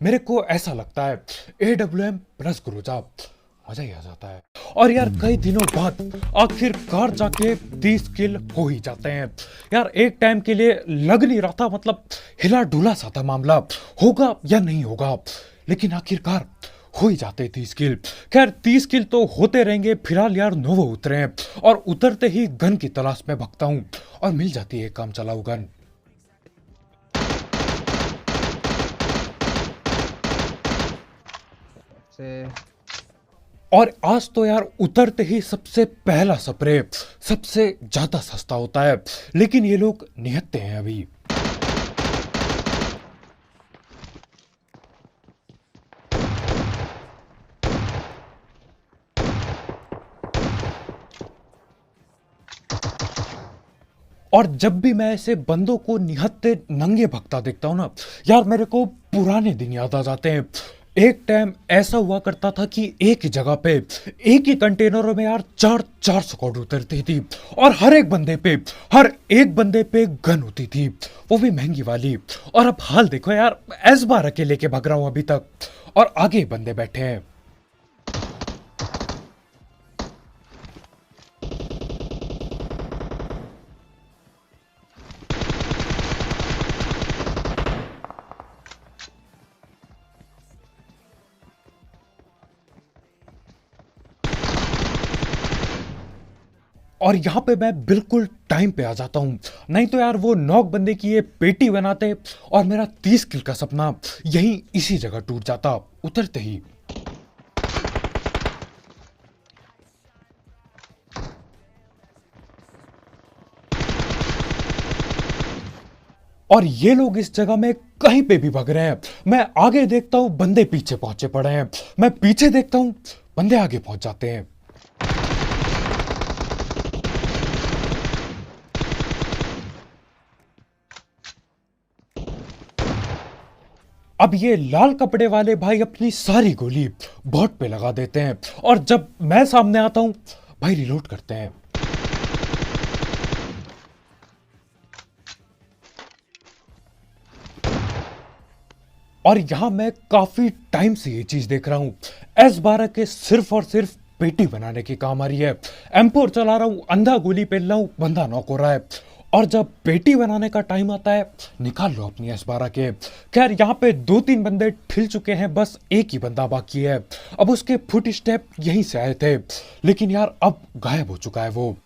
मेरे को ऐसा लगता है AWM प्लस गुरुजा मजा ही आ जाता है। और यार कई दिनों बाद आखिरकार जाके 30 किल हो ही जाते हैं। यार एक टाइम के लिए लग नहीं रहा था, मतलब हिला डुला सा था मामला, होगा या नहीं होगा, लेकिन आखिरकार हो ही जाते 30 किल। खैर 30 किल तो होते रहेंगे। फिलहाल यार नोवो उतरे हैं और उतरते ही गन की तलाश में भगता हूँ और मिल जाती है काम चलाऊ गन। से और आज तो यार उतरते ही सबसे पहला स्प्रे सबसे ज्यादा सस्ता होता है, लेकिन ये लोग निहत्ते हैं अभी। और जब भी मैं ऐसे बंदों को निहत्ते नंगे भगता देखता हूं ना, यार मेरे को पुराने दिन याद आ जाते हैं। एक टाइम ऐसा हुआ करता था कि एक ही जगह पे एक ही कंटेनरों में यार चार चार स्क्वाड उतरती थी और हर एक बंदे पे गन होती थी, वो भी महंगी वाली। और अब हाल देखो यार, एस बार अकेले के भग रहा हूं अभी तक और आगे बंदे बैठे हैं। और यहाँ पे मैं बिल्कुल टाइम पे आ जाता हूँ, नहीं तो यार वो नॉक बंदे की ये पेटी बनाते और मेरा 30 किल का सपना यहीं इसी जगह टूट जाता उतरते ही। और ये लोग इस जगह में कहीं पे भी भग रहे हैं। मैं आगे देखता हूँ बंदे पीछे पहुंचे पड़े हैं, मैं पीछे देखता हूँ बंदे आगे पहुंच जाते हैं। अब ये लाल कपड़े वाले भाई अपनी सारी गोली बॉट पे लगा देते हैं और जब मैं सामने आता हूं भाई रिलोड करते हैं। और यहां मैं काफी टाइम से ये चीज देख रहा हूं, S12 के सिर्फ और सिर्फ पेटी बनाने की काम आ रही है। M4 चला रहा हूं, अंधा गोली पेल रहा हूं, बंदा नॉक हो रहा है। और जब पेटी बनाने का टाइम आता है निकाल लो अपनी S12 के। खैर यहाँ पे 2-3 बंदे ठिल चुके हैं, बस एक ही बंदा बाकी है। अब उसके फुट स्टेप यहीं से आए थे, लेकिन यार अब गायब हो चुका है वो।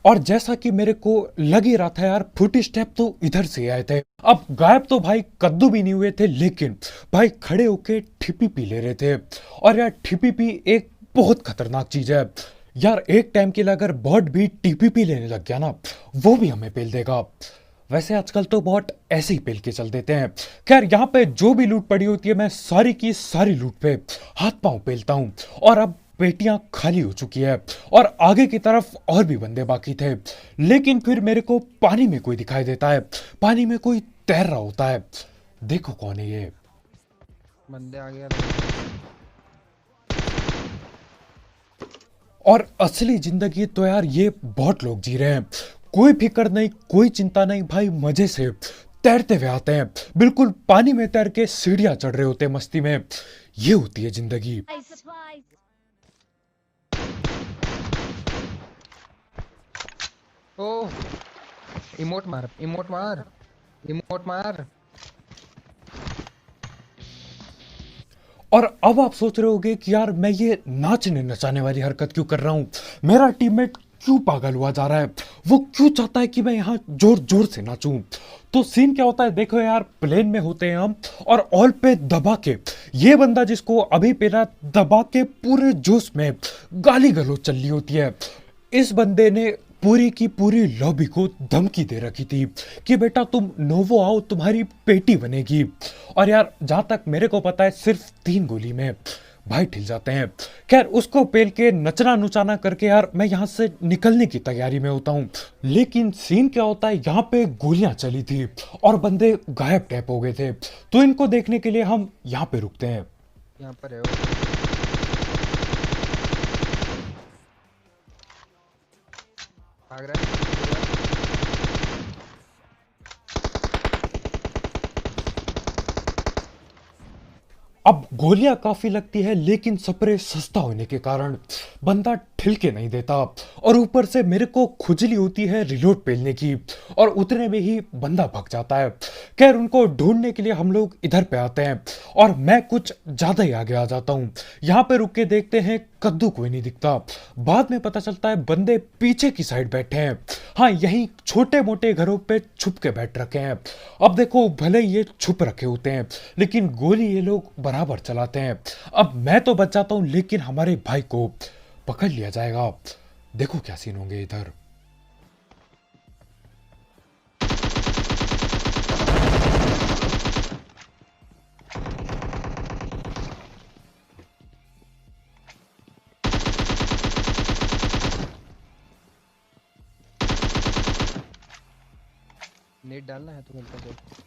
और जैसा कि मेरे को लग ही रहा था यार, फुट स्टेप तो इधर से आए थे। अब गायब तो भाई कद्दू भी नहीं हुए थे, लेकिन भाई खड़े होके ठिपी पी ले रहे थे। और यार ठिपी पी एक बहुत खतरनाक चीज है यार। एक टाइम के लिए अगर बॉट भी टीपीपी लेने लग गया ना, वो भी हमें पेल देगा। वैसे आजकल तो बॉट ऐसे ही पेल के चल देते हैं। खैर यहाँ पे जो भी लूट पड़ी होती है मैं सारी की सारी लूट पे हाथ पांव पेलता हूँ। और अब पेटियां खाली हो चुकी है और आगे की तरफ और भी बंदे बाकी थे, लेकिन फिर मेरे को पानी में कोई दिखाई देता है। पानी में कोई तैर रहा होता है, देखो कौन है ये। बंदे आ गया। और असली जिंदगी तो यार ये बहुत लोग जी रहे हैं, कोई फिक्र नहीं, कोई चिंता नहीं भाई, मजे से तैरते हुए आते हैं, बिल्कुल पानी में तैर के सीढ़ियां चढ़ रहे होते हैं मस्ती में। ये होती है जिंदगी। ओह, इमोट मार, इमोट मार, इमोट मार। और अब आप सोच रहे होगे कि यार मैं ये नाचने नचाने वाली हरकत क्यों कर रहा हूं, मेरा टीममेट क्यों पागल हुआ जा रहा है, वो क्यों चाहता है कि मैं यहाँ जोर जोर से नाचूं। तो सीन क्या होता है देखो यार, प्लेन में होते हैं हम और ऑल पे दबा के ये बंदा जिसको अभी पेला दबा के पूरे जोश में गाली गलौज चल रही होती है। इस बंदे ने पूरी की पूरी लॉबी को धमकी दे रखी थी कि बेटा तुम नोवो आओ, तुम्हारी पेटी बनेगी। और यार जहां तक मेरे को पता है सिर्फ 3 गोली में भाई ठिल जाते हैं। खैर उसको पेल के नचना नुचाना करके यार मैं यहां से निकलने की तैयारी में होता हूं, लेकिन सीन क्या होता है यहां पे गोलियां चली थी और बंदे गायब टैप हो गए थे। तो इनको देखने के लिए हम यहां पे रुकते हैं। यहाँ पर है वो। भाग रहा है। अब गोलियां काफी लगती है लेकिन स्प्रे सस्ता होने के कारण बंदा ठिल के नहीं देता और ऊपर से मेरे को खुजली होती है रिलोड पेलने की और उतने में ही बंदा भाग जाता है। खैर उनको ढूंढने के लिए हम लोग इधर पे आते हैं और मैं कुछ ज्यादा ही आगे आ जाता हूँ। यहाँ पे रुक के देखते हैं कद्दू कोई नहीं दिखता। बाद में पता चलता है बंदे पीछे की साइड बैठे हैं। हाँ यही छोटे मोटे घरों पे छुप के बैठ रखे हैं। अब देखो भले ही ये छुप रखे होते हैं लेकिन गोली ये लोग बराबर चलाते हैं। अब मैं तो बच जाता हूं लेकिन हमारे भाई को पकड़ लिया जाएगा। देखो क्या सीन होंगे इधर। नेट डालना है तो मिलता है।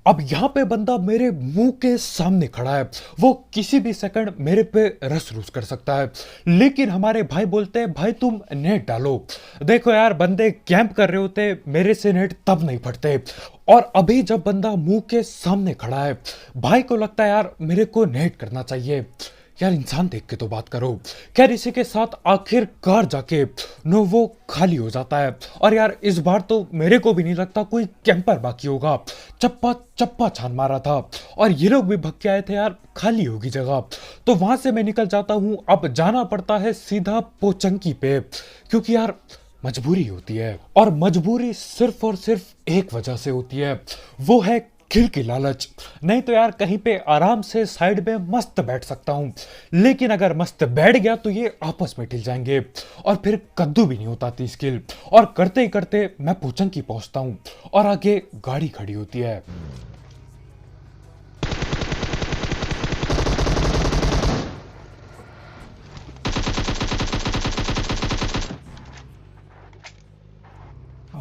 अब यहां पे बंदा मेरे मुंह के सामने खड़ा है। वो किसी भी सेकंड मेरे पे रस रूस कर सकता है लेकिन हमारे भाई बोलते हैं भाई तुम नेट डालो। देखो यार बंदे कैंप कर रहे होते मेरे से नेट तब नहीं फटते और अभी जब बंदा मुंह के सामने खड़ा है भाई को लगता है यार मेरे को नेट करना चाहिए। यार इंसान देख के तो बात करो। खैर इसी के साथ आखिरकार जाके नोवो खाली हो जाता है और यार इस बार तो मेरे को भी नहीं लगता कोई कैंपर बाकी होगा। चप्पा चप्पा छान मारा था और ये लोग भी भग के आए थे यार खाली होगी जगह। तो वहां से मैं निकल जाता हूं। अब जाना पड़ता है सीधा पोचंकी पे क्योंकि यार मजबूरी होती है और मजबूरी सिर्फ और सिर्फ एक वजह से होती है, वो है किल की लालच। नहीं तो यार कहीं पे आराम से साइड में मस्त बैठ सकता हूं लेकिन अगर मस्त बैठ गया तो ये आपस में टिल जाएंगे और फिर कद्दू भी नहीं होता 30 किल। और करते ही करते मैं पोचंकी पहुंचता हूं और आगे गाड़ी खड़ी होती है।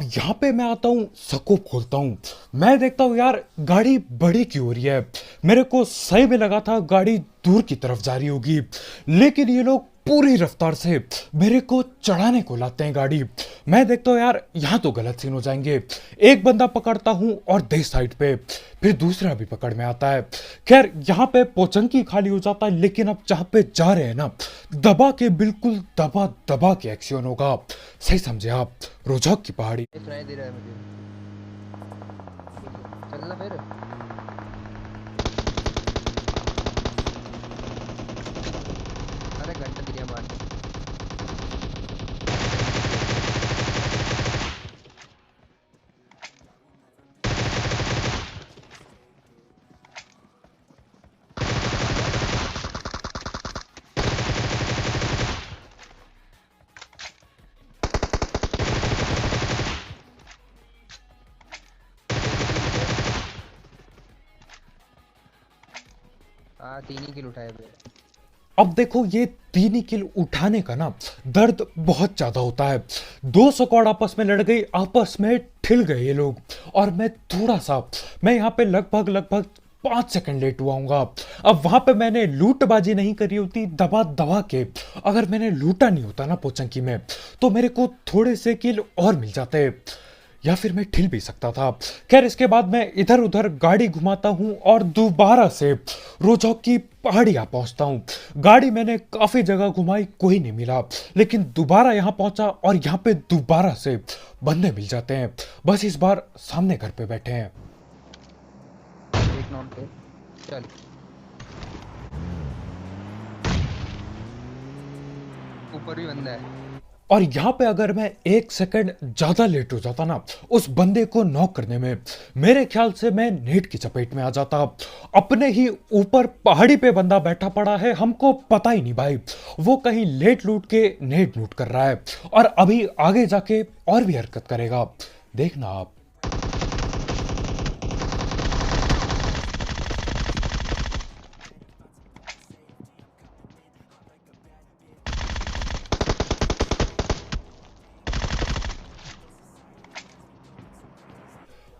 यहाँ पे मैं आता हूँ स्कोप खोलता हूँ। मैं देखता हूँ यार गाड़ी बड़ी क्यों हो रही है। मेरे को सही में लगा था गाड़ी दूर की तरफ जा रही होगी लेकिन ये लोग पूरी रफ्तार से मेरे को चढ़ाने को लाते हैं गाड़ी। मैं देखता हूँ यार यहाँ तो गलत सीन हो जाएंगे। एक बंदा पकड़ता हूँ और दे साइड पे फिर दूसरा भी पकड़ में आता है। खैर यहाँ पे पोचंकी खाली हो जाता है लेकिन अब जहाँ पे जा रहे हैं ना दबा के बिल्कुल दबा दबा के एक्शन होगा। सही समझे आप, रोजाक की पहाड़ी। ये सुनाई दे रहा है मुझे। चलना फिर। अरे घंटा गिरिया मार दे। हाँ 3 ही किल उठाए हुए। अब देखो ये 3 ही किल उठाने का ना दर्द बहुत ज्यादा होता है। 2 स्क्वाड आपस में लड़ गई, आपस में ठिल गए ये लोग और मैं यहाँ पे लगभग लगभग 5 सेकंड लेट हुआ हूँगा। अब वहां पे मैंने लूटबाजी नहीं करी होती दबा दबा के। अगर मैंने लूटा नहीं होता ना पोचंकी में तो मेरे को थोड़े से किल और मिल जाते या फिर मैं ठिल भी सकता था। खैर इसके बाद मैं इधर उधर गाड़ी घुमाता हूं और दोबारा से रोजॉक की पहाड़ियां पहुंचता हूं। गाड़ी मैंने काफी जगह घुमाई, कोई नहीं मिला लेकिन दोबारा यहां पहुंचा और यहां पे दोबारा से बंदे मिल जाते हैं। बस इस बार सामने घर पे बैठे हैं। एक नॉन पे चल। ऊपर भी बंदा है। और यहां पे अगर मैं 1 सेकंड ज्यादा लेट हो जाता ना उस बंदे को नॉक करने में, मेरे ख्याल से मैं नेट की चपेट में आ जाता। अपने ही ऊपर पहाड़ी पे बंदा बैठा पड़ा है, हमको पता ही नहीं भाई वो कहीं लेट लूट के नेट लूट कर रहा है और अभी आगे जाके और भी हरकत करेगा, देखना आप।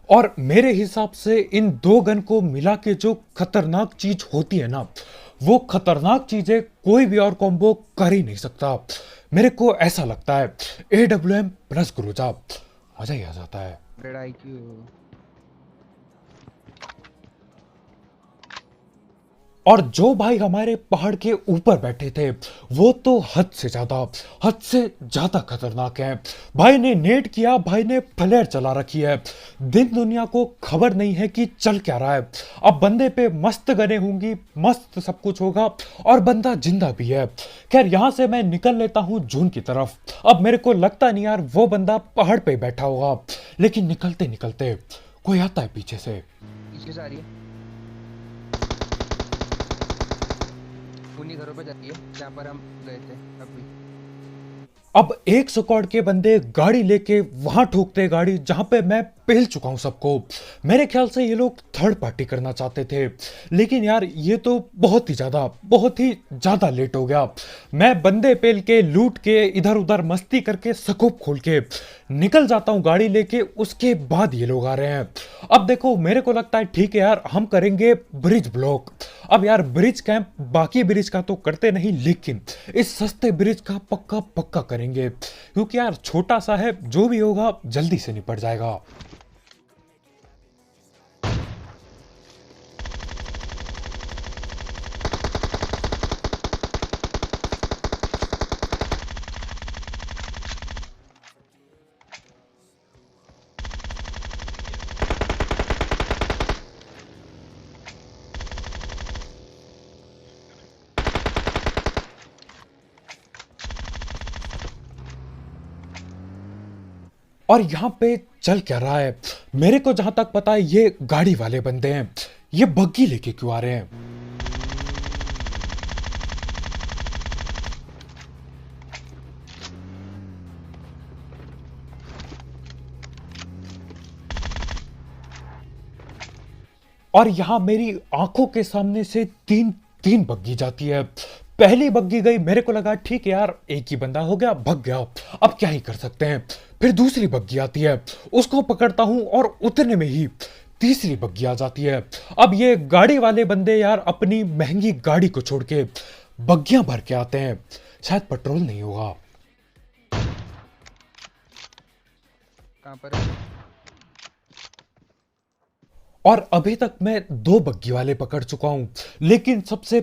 और मेरे हिसाब से इन दो गन को मिला के जो खतरनाक चीज होती है ना, वो खतरनाक चीजें कोई भी और कॉम्बो कर ही नहीं सकता। मेरे को ऐसा लगता है AWM प्लस क्रूजा, मजा ही आ जाता है। Red IQ. और जो भाई हमारे पहाड़ के ऊपर बैठे थे वो तो हद से ज्यादा खतरनाक है। भाई ने नेट किया, भाई ने फ्लेयर चला रखी है, दिन दुनिया को खबर नहीं है कि चल क्या रहा है। अब बंदे पे मस्त गने होंगी, मस्त सब कुछ होगा और बंदा जिंदा भी है। खैर यहाँ से मैं निकल लेता हूँ जून की तरफ। अब मेरे को लगता नहीं यार वो बंदा पहाड़ पे बैठा होगा, लेकिन निकलते निकलते कोई आता है पीछे से। पीछे से आ रही है, उन्हीं घरों पे जाती है जहाँ पर हम गए थे अभी। अब एक स्क्वाड के बंदे गाड़ी लेके वहां ठोकते गाड़ी जहां पे मैं पेल चुका हूं सबको। मेरे ख्याल से ये लोग थर्ड पार्टी करना चाहते थे, लेकिन यार ये तो बहुत ही ज्यादा लेट हो गया। मैं बंदे पेल के लूट के इधर उधर मस्ती करके स्कोप खोल के निकल जाता हूं गाड़ी लेके, उसके बाद ये लोग आ रहे हैं। अब देखो मेरे को लगता है ठीक है यार हम करेंगे ब्रिज ब्लॉक। अब यार ब्रिज कैंप बाकी ब्रिज का तो करते नहीं, लेकिन इस सस्ते ब्रिज का पक्का पक्का करेंगे, क्योंकि यार छोटा सा है, जो भी होगा जल्दी से निपट जाएगा। और यहां पे चल क्या रहा है, मेरे को जहां तक पता है ये गाड़ी वाले बंदे हैं। ये बग्गी लेके क्यों आ रहे हैं? और यहां मेरी आंखों के सामने से तीन तीन बग्गी जाती है। पहली बग्गी गई, मेरे को लगा ठीक है यार एक ही बंदा हो गया, भग गया, अब क्या ही कर सकते हैं। फिर दूसरी बग्गी आती है, उसको पकड़ता हूं और उतने में ही तीसरी बग्गी आ जाती है। अब ये गाड़ी वाले बंदे यार अपनी महंगी गाड़ी को छोड़ के बग्गियां भर के आते हैं, शायद पेट्रोल नहीं होगा। कहाँ पर है? और अभी तक मैं दो बग्गी वाले पकड़ चुका हूं, लेकिन सबसे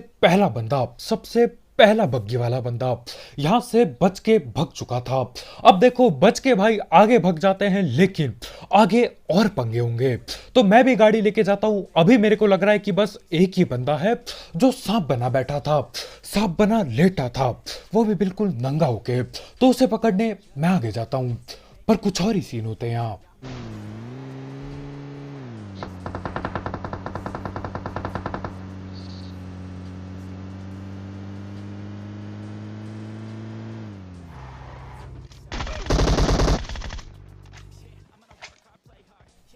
पहला बग्गी वाला बंदा यहां से बच के भग चुका था। अब देखो बच के भाई आगे भग जाते हैं, लेकिन आगे और पंगे होंगे, तो मैं भी गाड़ी लेके जाता हूं। अभी मेरे को लग रहा है कि बस एक ही बंदा है जो सांप बना बैठा था, सांप बना लेटा था, वो भी बिल्कुल नंगा होके, तो उसे पकड़ने मैं आगे जाता हूं। पर कुछ और ही सीन होते हैं यहाँ।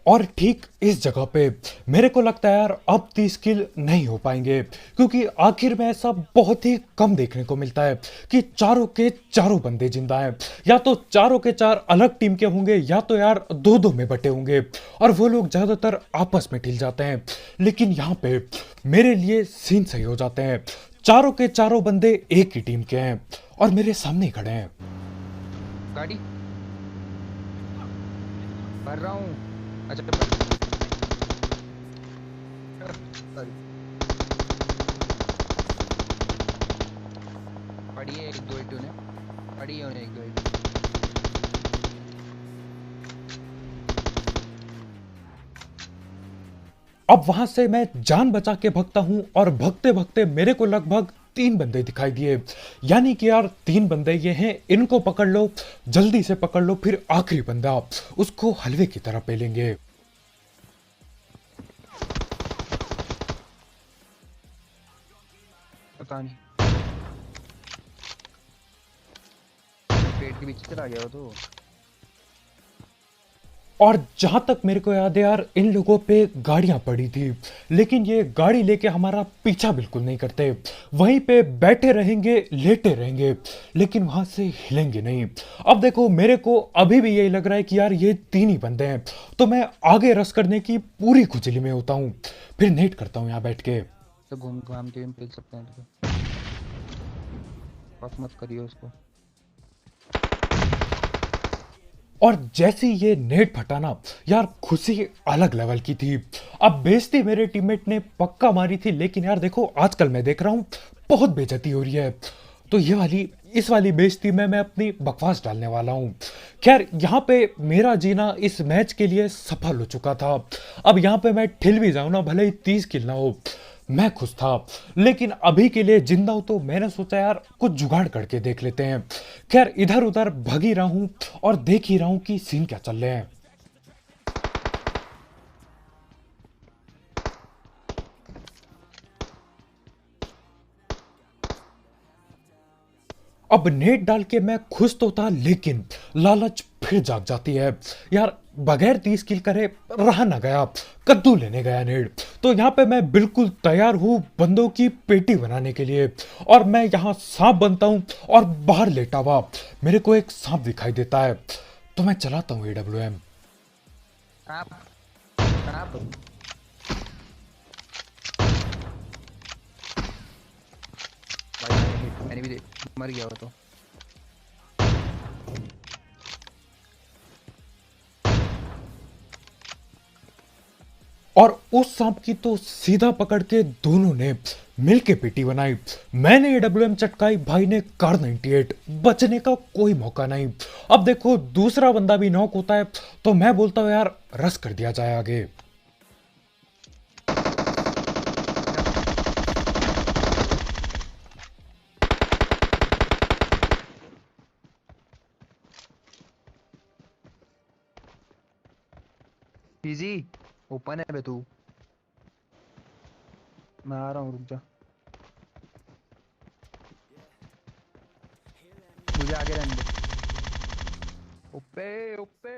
और ठीक इस जगह पे मेरे को लगता है यार अब 30 किल नहीं हो पाएंगे, क्योंकि आखिर में ऐसा बहुत ही कम देखने को मिलता है कि चारों के चारों बंदे जिंदा हैं। या तो चारों के चार अलग टीम के होंगे, या तो यार दो दो में बटे होंगे, और वो लोग ज्यादातर आपस में ठिल जाते हैं। लेकिन यहाँ पे मेरे लिए सीन सही हो जाते हैं, चारों के चारों बंदे एक ही टीम के हैं और मेरे सामने खड़े हैं। गाड़ी भर रहा हूँ। अच्छा सॉरी, पड़ी है एक दो इटू ने, पड़ी है उन्हें एक दो इटू। अब वहां से मैं जान बचा के भगता हूं, और भगते भगते मेरे को लगभग 3 बंदे दिखाई दिए। यानी कि यार 3 बंदे ये हैं, इनको पकड़ लो, जल्दी से पकड़ लो, फिर आखिरी बंदा उसको हलवे की तरह पेलेंगे। पता नहीं पेट के बीच चला गया वो तो। और जहां तक मेरे को याद है यार, इन लोगों पे गाड़ियां पड़ी थी, लेकिन ये गाड़ी लेके हमारा पीछा बिल्कुल नहीं करते। वहीं पे बैठे रहेंगे, लेटे रहेंगे, लेकिन वहां से हिलेंगे नहीं। अब देखो, मेरे को अभी भी यही लग रहा है कि यार ये तीन ही बंदे हैं, तो मैं आगे रस करने की पूरी खुजली में होता हूँ, फिर नेट करता हूँ यहाँ बैठ के। तो घूम घाम के भी फेंक सकते हैं तो बस मत करिए उसको। और जैसे ही ये नेट फटाना, यार खुशी अलग लेवल की थी। अब बेइज्जती मेरे टीममेट ने पक्का मारी थी, लेकिन यार देखो आजकल मैं देख रहा हूँ बहुत बेइज्जती हो रही है, तो ये वाली इस वाली बेइज्जती में मैं अपनी बकवास डालने वाला हूँ। खैर, यहाँ पे मेरा जीना इस मैच के लिए सफल हो चुका था। अब यहाँ पे मैं ठिल भी जाऊँ ना, भले ही 30 किल ना हो, मैं खुश था। लेकिन अभी के लिए जिंदा हूं, तो मैंने सोचा यार कुछ जुगाड़ करके देख लेते हैं। खैर, इधर उधर भग ही रहा हूं और देख ही रहा हूं कि सीन क्या चल रहे हैं। अब नेट डाल के मैं खुश तो था, लेकिन लालच फिर जाग जाती है। यार बगैर 30 किल करे रहा ना गया, कद्दू लेने गया नेट। तो यहाँ पे मैं बिल्कुल तैयार हूँ बंदों की पेटी बनाने के लिए, और मैं यहाँ सांप बनता हूँ और बाहर लेटा हुआ मेरे को एक सांप दिखाई देता है, तो मैं चलाता हूँ AWM। आप आप भाई मैंने भी मर गया वो तो। और उस सांप की तो सीधा पकड़ के दोनों ने मिलके पेटी बनाई। मैंने AWM चटकाई, भाई ने कार 98। बचने का कोई मौका नहीं। अब देखो दूसरा बंदा भी नॉक होता है, तो मैं बोलता हूँ यार रस कर दिया जाए आगे। इजी ओपन है बे तू। मैं आ रहा हूँ, रुक जा। मुझे आगे रहने दे। ओपे ओपे।